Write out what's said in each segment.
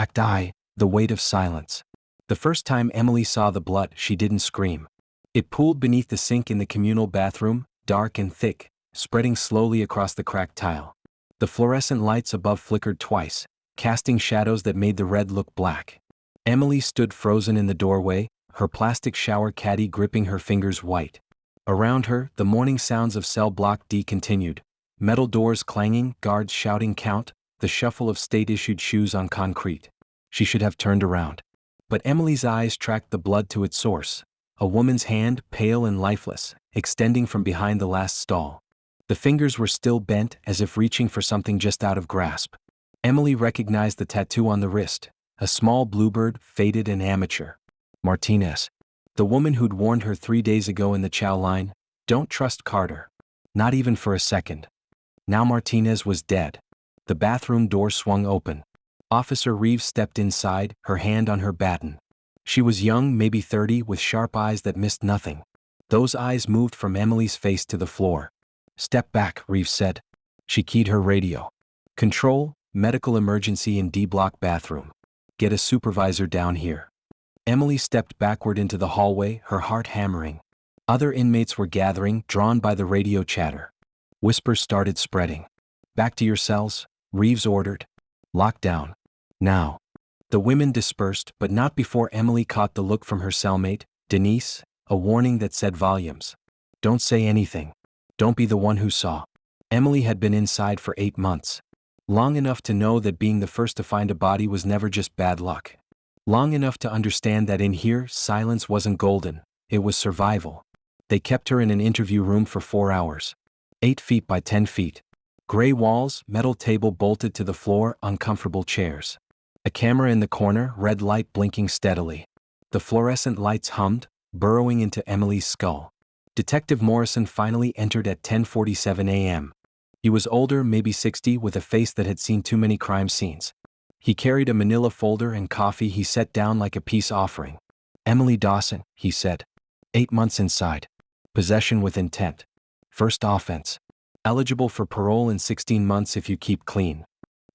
Act I, the weight of silence. The first time Emily saw the blood, she didn't scream. It pooled beneath the sink in the communal bathroom, dark and thick, spreading slowly across the cracked tile. The fluorescent lights above flickered twice, casting shadows that made the red look black. Emily stood frozen in the doorway, her plastic shower caddy gripping her fingers white. Around her, the morning sounds of cell block D continued. Metal doors clanging, guards shouting count, the shuffle of state-issued shoes on concrete. She should have turned around. But Emily's eyes tracked the blood to its source. A woman's hand, pale and lifeless, extending from behind the last stall. The fingers were still bent, as if reaching for something just out of grasp. Emily recognized the tattoo on the wrist, a small bluebird, faded and amateur. Martinez. The woman who'd warned her 3 days ago in the chow line, "Don't trust Carter." Not even for a second. Now Martinez was dead. The bathroom door swung open. Officer Reeves stepped inside, her hand on her baton. She was young, maybe 30, with sharp eyes that missed nothing. Those eyes moved from Emily's face to the floor. "Step back," Reeves said. She keyed her radio. "Control, medical emergency in D-block bathroom. Get a supervisor down here." Emily stepped backward into the hallway, her heart hammering. Other inmates were gathering, drawn by the radio chatter. Whispers started spreading. "Back to your cells," Reeves ordered. "Lock down. Now." The women dispersed, but not before Emily caught the look from her cellmate, Denise, a warning that said volumes. "Don't say anything. Don't be the one who saw." Emily had been inside for 8 months. Long enough to know that being the first to find a body was never just bad luck. Long enough to understand that in here, silence wasn't golden, it was survival. They kept her in an interview room for 4 hours. 8 feet by 10 feet. Gray walls, metal table bolted to the floor, uncomfortable chairs. A camera in the corner, red light blinking steadily. The fluorescent lights hummed, burrowing into Emily's skull. Detective Morrison finally entered at 10:47 a.m. He was older, maybe 60, with a face that had seen too many crime scenes. He carried a manila folder and coffee he set down like a peace offering. "Emily Dawson," he said. 8 months inside. Possession with intent. First offense. Eligible for parole in 16 months if you keep clean.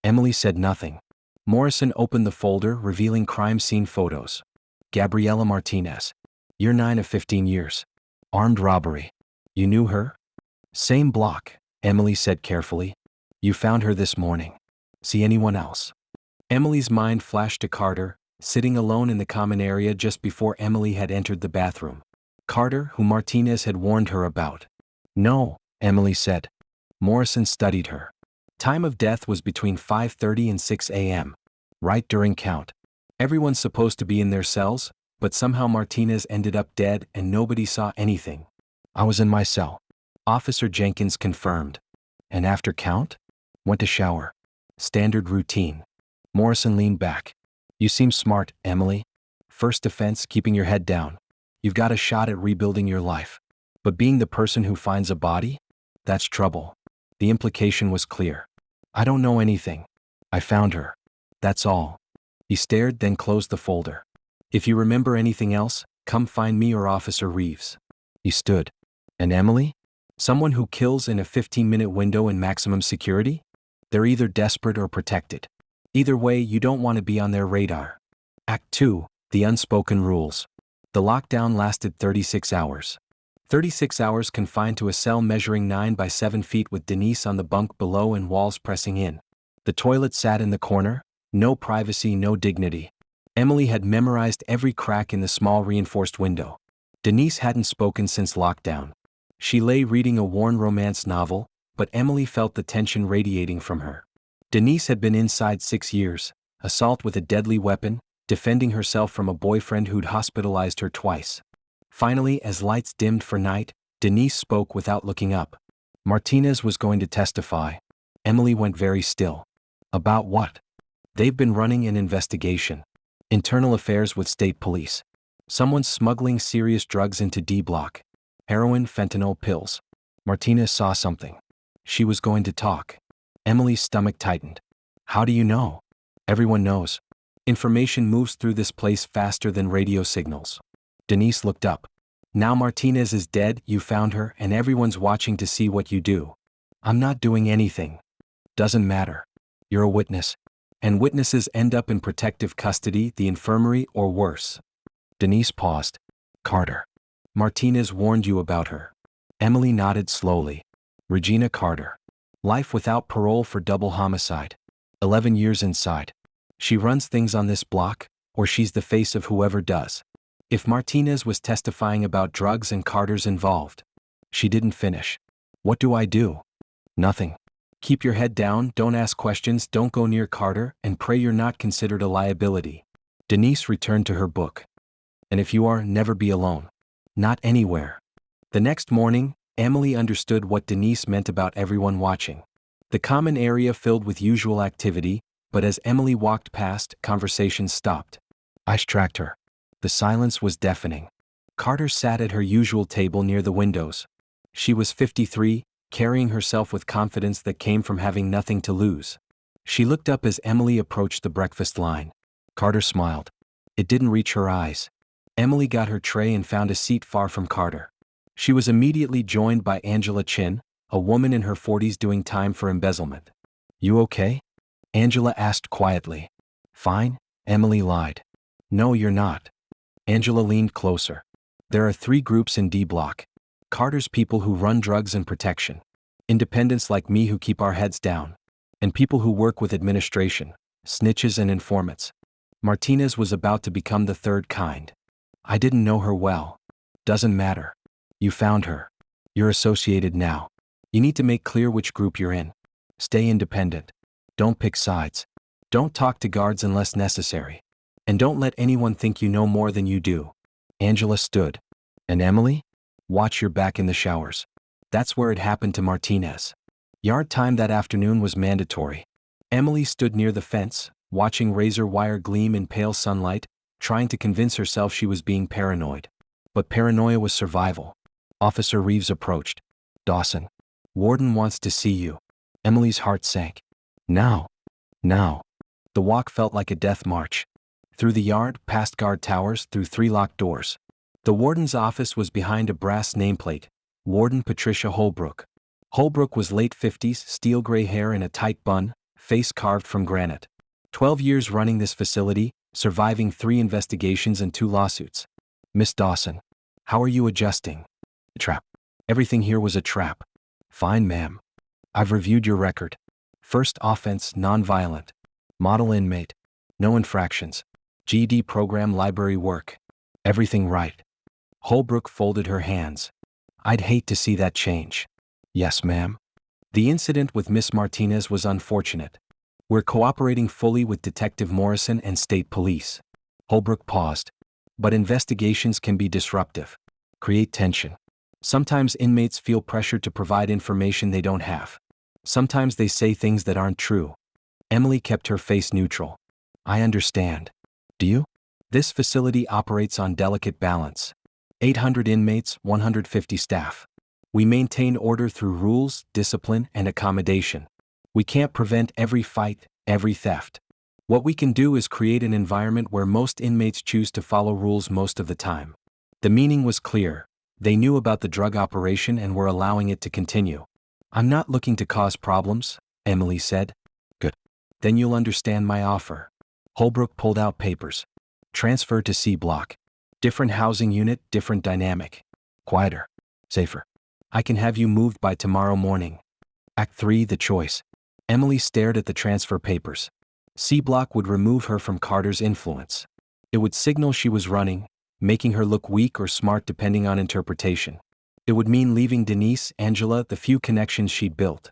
Emily said nothing. Morrison opened the folder, revealing crime scene photos. "Gabriela Martinez. Year 9 of 15 years. Armed robbery. You knew her?" "Same block," Emily said carefully. "You found her this morning. See anyone else?" Emily's mind flashed to Carter, sitting alone in the common area just before Emily had entered the bathroom. Carter, who Martinez had warned her about. "No," Emily said. Morrison studied her. Time of death was between 5:30 and 6 a.m. Right during count. Everyone's supposed to be in their cells, but somehow Martinez ended up dead and nobody saw anything. "I was in my cell," Officer Jenkins confirmed. "And after count? Went to shower. Standard routine." Morrison leaned back. "You seem smart, Emily. First defense, keeping your head down. You've got a shot at rebuilding your life. But being the person who finds a body? That's trouble." The implication was clear. "I don't know anything. I found her. That's all." He stared, then closed the folder. "If you remember anything else, come find me or Officer Reeves." He stood. "And Emily? Someone who kills in a 15-minute window in maximum security? They're either desperate or protected. Either way, you don't want to be on their radar." Act 2, the unspoken rules. The lockdown lasted 36 hours. 36 hours confined to a cell measuring 9 by 7 feet with Denise on the bunk below and walls pressing in. The toilet sat in the corner, no privacy, no dignity. Emily had memorized every crack in the small reinforced window. Denise hadn't spoken since lockdown. She lay reading a worn romance novel, but Emily felt the tension radiating from her. Denise had been inside 6 years, assault with a deadly weapon, defending herself from a boyfriend who'd hospitalized her twice. Finally, as lights dimmed for night, Denise spoke without looking up. Martinez was going to testify. Emily went very still. "About what?" "They've been running an investigation. Internal affairs with state police. Someone's smuggling serious drugs into D-block. Heroin, fentanyl, pills." Martinez saw something. She was going to talk. Emily's stomach tightened. "How do you know?" "Everyone knows. Information moves through this place faster than radio signals." Denise looked up. "Now Martinez is dead, you found her, and everyone's watching to see what you do." "I'm not doing anything." "Doesn't matter. You're a witness. And witnesses end up in protective custody, the infirmary, or worse. Denise paused. Carter. Martinez warned you about her. Emily nodded slowly. Regina Carter. Life without parole for double homicide. 11 years inside. She runs things on this block, or she's the face of whoever does. If Martinez was testifying about drugs and Carter's involved. She didn't finish. What do I do? Nothing. Keep your head down, don't ask questions, don't go near Carter, and pray you're not considered a liability. Denise returned to her book. And if you are, never be alone. Not anywhere. The next morning, Emily understood what Denise meant about everyone watching. The common area filled with usual activity, but as Emily walked past, conversations stopped. I tracked her. The silence was deafening. Carter sat at her usual table near the windows. She was 53, carrying herself with confidence that came from having nothing to lose. She looked up as Emily approached the breakfast line. Carter smiled. It didn't reach her eyes. Emily got her tray and found a seat far from Carter. She was immediately joined by Angela Chin, a woman in her 40s doing time for embezzlement. You okay? Angela asked quietly. Fine, Emily lied. No, you're not. Angela leaned closer. There are 3 groups in D Block. Carter's people who run drugs and protection. Independents like me who keep our heads down. And people who work with administration, snitches and informants. Martinez was about to become the 3rd kind. I didn't know her well. Doesn't matter. You found her. You're associated now. You need to make clear which group you're in. Stay independent. Don't pick sides. Don't talk to guards unless necessary. And don't let anyone think you know more than you do. Angela stood. And Emily? Watch your back in the showers. That's where it happened to Martinez. Yard time that afternoon was mandatory. Emily stood near the fence, watching razor wire gleam in pale sunlight, trying to convince herself she was being paranoid. But paranoia was survival. Officer Reeves approached. Dawson. Warden wants to see you. Emily's heart sank. Now. Now. The walk felt like a death march. Through the yard, past guard towers, through 3 locked doors. The warden's office was behind a brass nameplate. Warden Patricia Holbrook. Holbrook was late 50s, steel gray hair in a tight bun, face carved from granite. 12 years running this facility, surviving 3 investigations and 2 lawsuits. Miss Dawson. How are you adjusting? A trap. Everything here was a trap. Fine, ma'am. I've reviewed your record. First offense, non-violent. Model inmate. No infractions. GED program, library work. Everything right. Holbrook folded her hands. I'd hate to see that change. Yes, ma'am. The incident with Miss Martinez was unfortunate. We're cooperating fully with Detective Morrison and State Police. Holbrook paused. But investigations can be disruptive. Create tension. Sometimes inmates feel pressured to provide information they don't have. Sometimes they say things that aren't true. Emily kept her face neutral. I understand. Do you? This facility operates on delicate balance. 800 inmates, 150 staff. We maintain order through rules, discipline, and accommodation. We can't prevent every fight, every theft. What we can do is create an environment where most inmates choose to follow rules most of the time. The meaning was clear. They knew about the drug operation and were allowing it to continue. I'm not looking to cause problems, Emily said. Good. Then you'll understand my offer. Holbrook pulled out papers. Transfer to C Block. Different housing unit, different dynamic. Quieter. Safer. I can have you moved by tomorrow morning. Act 3, the choice. Emily stared at the transfer papers. C Block would remove her from Carter's influence. It would signal she was running, making her look weak or smart depending on interpretation. It would mean leaving Denise, Angela, the few connections she'd built.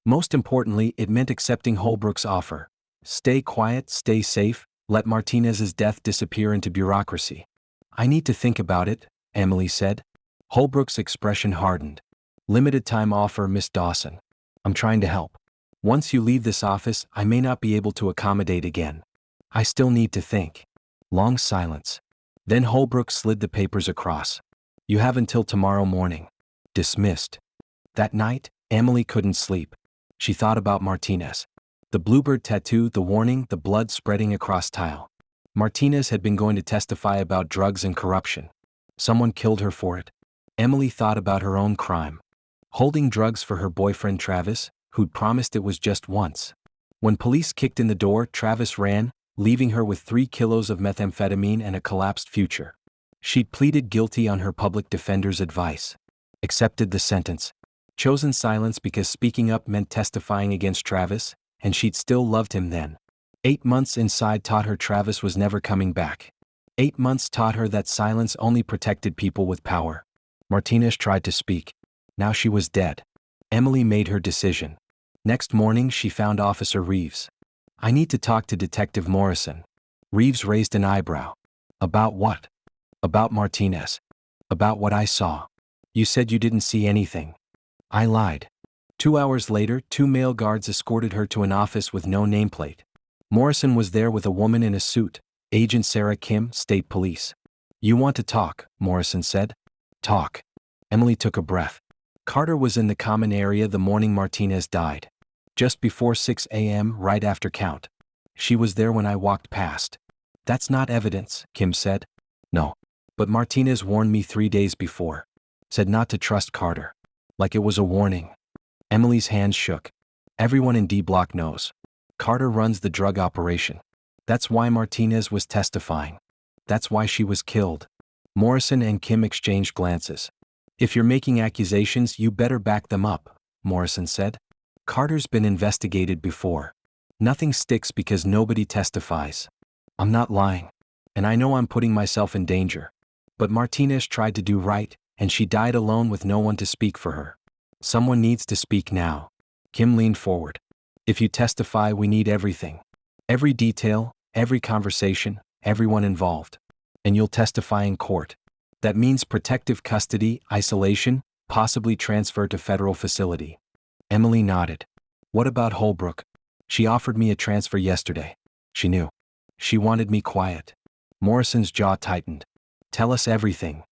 Most importantly, it meant accepting Holbrook's offer. Stay quiet, stay safe, let Martinez's death disappear into bureaucracy. I need to think about it, Emily said. Holbrook's expression hardened. Limited time offer, Miss Dawson. I'm trying to help. Once you leave this office, I may not be able to accommodate again. I still need to think. Long silence. Then Holbrook slid the papers across. You have until tomorrow morning. Dismissed. That night, Emily couldn't sleep. She thought about Martinez. The bluebird tattoo, the warning, the blood spreading across tile. Martinez had been going to testify about drugs and corruption. Someone killed her for it. Emily thought about her own crime. Holding drugs for her boyfriend Travis, who'd promised it was just once. When police kicked in the door, Travis ran, leaving her with 3 kilos of methamphetamine and a collapsed future. She'd pleaded guilty on her public defender's advice. Accepted the sentence. Chosen silence because speaking up meant testifying against Travis, and she'd still loved him then. 8 months inside taught her Travis was never coming back. 8 months taught her that silence only protected people with power. Martinez tried to speak. Now she was dead. Emily made her decision. Next morning she found Officer Reeves. "I need to talk to Detective Morrison." Reeves raised an eyebrow. "About what?" "About Martinez. About what I saw." "You said you didn't see anything." "I lied." 2 hours later, 2 male guards escorted her to an office with no nameplate. Morrison was there with a woman in a suit, Agent Sarah Kim, State Police. "You want to talk," Morrison said. "Talk." Emily took a breath. Carter was in the common area the morning Martinez died. Just before 6 a.m., right after count. "She was there when I walked past." "That's not evidence," Kim said. "No. But Martinez warned me 3 days before. Said not to trust Carter. Like it was a warning." Emily's hands shook. "Everyone in D Block knows. Carter runs the drug operation. That's why Martinez was testifying. That's why she was killed." Morrison and Kim exchanged glances. "If you're making accusations, you better back them up," Morrison said. "Carter's been investigated before. Nothing sticks because nobody testifies." "I'm not lying. And I know I'm putting myself in danger. But Martinez tried to do right, and she died alone with no one to speak for her. Someone needs to speak now." Kim leaned forward. "If you testify, we need everything. Every detail, every conversation, everyone involved. And you'll testify in court. That means protective custody, isolation, possibly transfer to federal facility." Emily nodded. "What about Holbrook?" "She offered me a transfer yesterday. She knew. She wanted me quiet." Morrison's jaw tightened. "Tell us everything."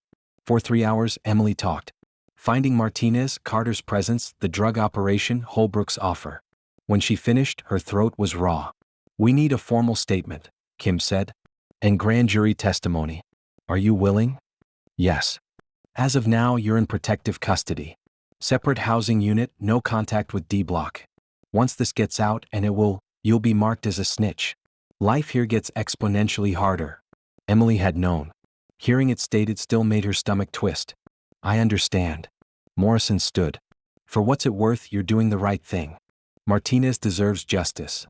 For 3 hours, Emily talked. Finding Martinez, Carter's presence, the drug operation, Holbrook's offer. When she finished, her throat was raw. "We need a formal statement," Kim said. "And grand jury testimony. Are you willing?" "Yes." "As of now, you're in protective custody. Separate housing unit, no contact with D Block. Once this gets out, and you'll be marked as a snitch. Life here gets exponentially harder." Emily had known. Hearing it stated still made her stomach twist. "I understand." Morrison stood. "For what's it worth, you're doing the right thing. Martinez deserves justice."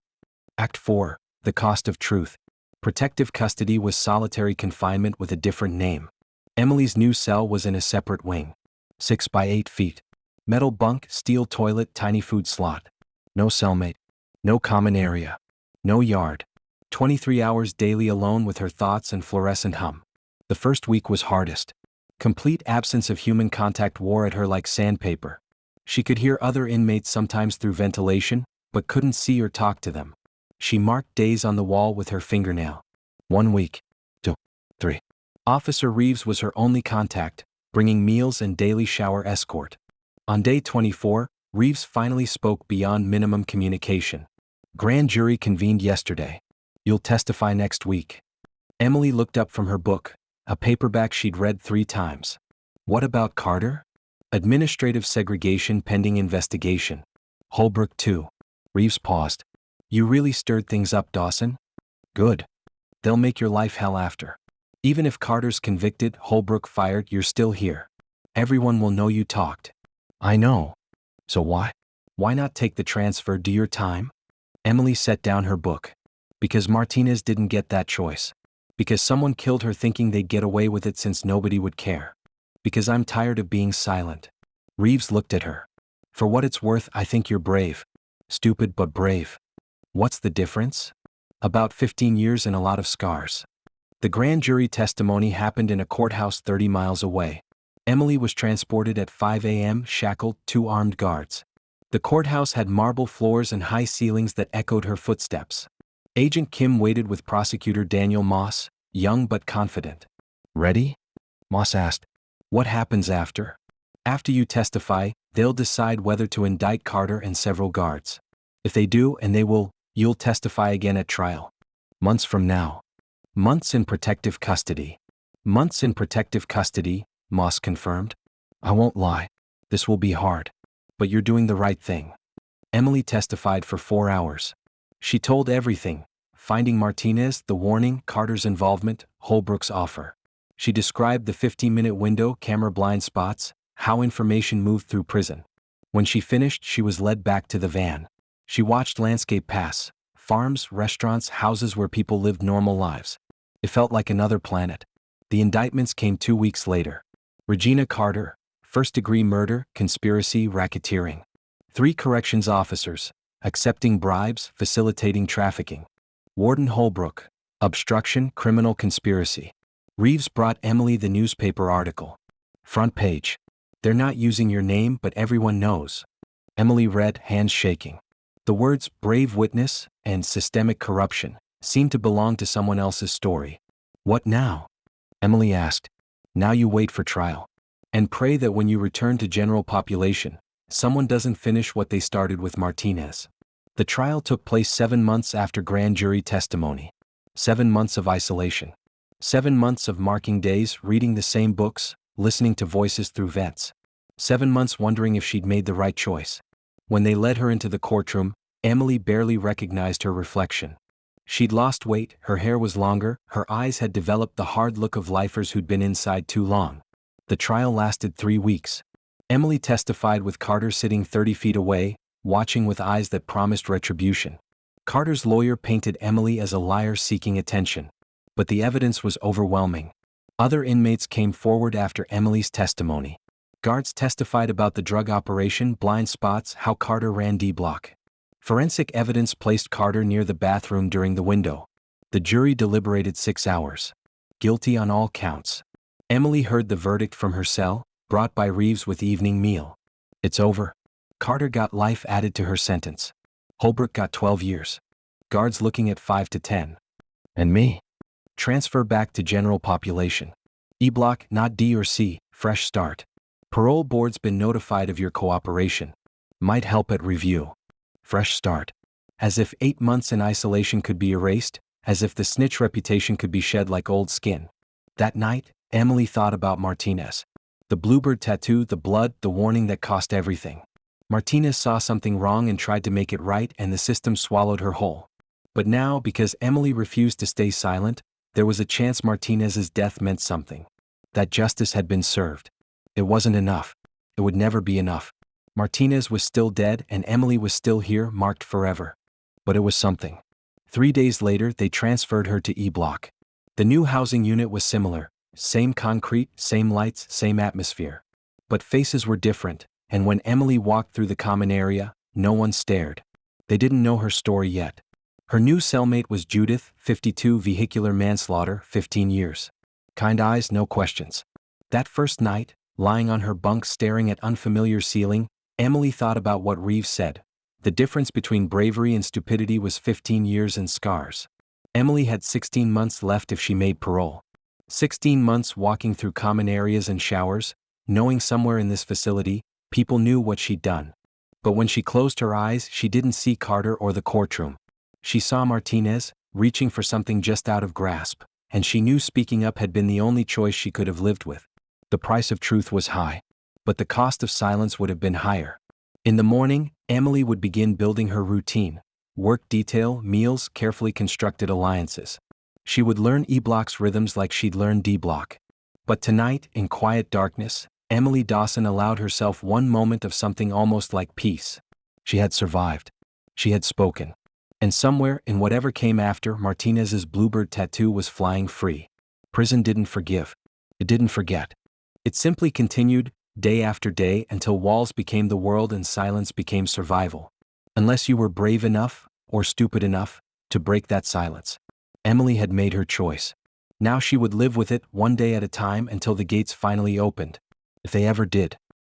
Act 4, The Cost of Truth. Protective custody was solitary confinement with a different name. Emily's new cell was in a separate wing. 6 by 8 feet. Metal bunk, steel toilet, tiny food slot. No cellmate. No common area. No yard. 23 hours daily alone with her thoughts and fluorescent hum. The first week was hardest. Complete absence of human contact wore at her like sandpaper. She could hear other inmates sometimes through ventilation, but couldn't see or talk to them. She marked days on the wall with her fingernail. 1 week. 2. 3. Officer Reeves was her only contact, bringing meals and daily shower escort. On day 24, Reeves finally spoke beyond minimum communication. "Grand jury convened yesterday. You'll testify next week." Emily looked up from her book, a paperback she'd read 3 times. "What about Carter?" "Administrative segregation pending investigation." "Holbrook too." Reeves paused. "You really stirred things up, Dawson." "Good. They'll make your life hell after. Even if Carter's convicted, Holbrook fired, you're still here. Everyone will know you talked." "I know. So why? Why not take the transfer, do your time?" Emily set down her book. "Because Martinez didn't get that choice. Because someone killed her thinking they'd get away with it since nobody would care. Because I'm tired of being silent." Reeves looked at her. "For what it's worth, I think you're brave. Stupid but brave." "What's the difference?" "About 15 years and a lot of scars." The grand jury testimony happened in a courthouse 30 miles away. Emily was transported at 5 a.m., shackled, 2 armed guards. The courthouse had marble floors and high ceilings that echoed her footsteps. Agent Kim waited with Prosecutor Daniel Moss, young but confident. "Ready?" Moss asked. "What happens after?" "After you testify, they'll decide whether to indict Carter and several guards. If they do, and they will, you'll testify again at trial. Months from now." "Months in protective custody." "Months in protective custody," Moss confirmed. "I won't lie. This will be hard. But you're doing the right thing." Emily testified for 4 hours. She told everything: finding Martinez, the warning, Carter's involvement, Holbrook's offer. She described the 15-minute window, camera blind spots, how information moved through prison. When she finished, she was led back to the van. She watched landscape pass: farms, restaurants, houses where people lived normal lives. It felt like another planet. The indictments came 2 weeks later. Regina Carter, first-degree murder, conspiracy, racketeering. 3 corrections officers, accepting bribes, facilitating trafficking. Warden Holbrook, obstruction, criminal conspiracy. Reeves brought Emily the newspaper article. Front page. They're not using your name, but everyone knows. Emily read, hands shaking. The words brave witness and systemic corruption seemed to belong to someone else's story. What now? Emily asked. Now you wait for trial. And pray that when you return to general population, someone doesn't finish what they started with Martinez. The trial took place 7 months after grand jury testimony. 7 months of isolation. 7 months of marking days, reading the same books, listening to voices through vents. 7 months wondering if she'd made the right choice. When they led her into the courtroom, Emily barely recognized her reflection. She'd lost weight, her hair was longer, her eyes had developed the hard look of lifers who'd been inside too long. The trial lasted 3 weeks. Emily testified with Carter sitting 30 feet away, watching with eyes that promised retribution. Carter's lawyer painted Emily as a liar seeking attention. But the evidence was overwhelming. Other inmates came forward after Emily's testimony. Guards testified about the drug operation, blind spots, how Carter ran D Block. Forensic evidence placed Carter near the bathroom during the window. The jury deliberated 6 hours. Guilty on all counts. Emily heard the verdict from her cell, brought by Reeves with evening meal. It's over. Carter got life added to her sentence. Holbrook got 12 years. Guards looking at 5 to 10. And me? Transfer back to general population. E Block, not D or C, fresh start. Parole board's been notified of your cooperation. Might help at review. Fresh start. As if 8 months in isolation could be erased, as if the snitch reputation could be shed like old skin. That night, Emily thought about Martinez. The bluebird tattoo, the blood, the warning that cost everything. Martinez saw something wrong and tried to make it right, and the system swallowed her whole. But now, because Emily refused to stay silent, there was a chance Martinez's death meant something. That justice had been served. It wasn't enough. It would never be enough. Martinez was still dead and Emily was still here, marked forever. But it was something. 3 days later, they transferred her to E Block. The new housing unit was similar. Same concrete, same lights, same atmosphere. But faces were different, and when Emily walked through the common area, no one stared. They didn't know her story yet. Her new cellmate was Judith, 52, vehicular manslaughter, 15 years. Kind eyes, no questions. That first night, lying on her bunk staring at unfamiliar ceiling, Emily thought about what Reeves said. The difference between bravery and stupidity was 15 years and scars. Emily had 16 months left if she made parole. 16 months walking through common areas and showers, knowing somewhere in this facility, people knew what she'd done. But when she closed her eyes, she didn't see Carter or the courtroom. She saw Martinez, reaching for something just out of grasp, and she knew speaking up had been the only choice she could have lived with. The price of truth was high, but the cost of silence would have been higher. In the morning, Emily would begin building her routine: work detail, meals, carefully constructed alliances. She would learn E Block's rhythms like she'd learned D Block. But tonight, in quiet darkness, Emily Dawson allowed herself one moment of something almost like peace. She had survived. She had spoken. And somewhere, in whatever came after, Martinez's bluebird tattoo was flying free. Prison didn't forgive. It didn't forget. It simply continued, day after day, until walls became the world and silence became survival. Unless you were brave enough, or stupid enough, to break that silence. Emily had made her choice. Now she would live with it, one day at a time, until the gates finally opened. If they ever did.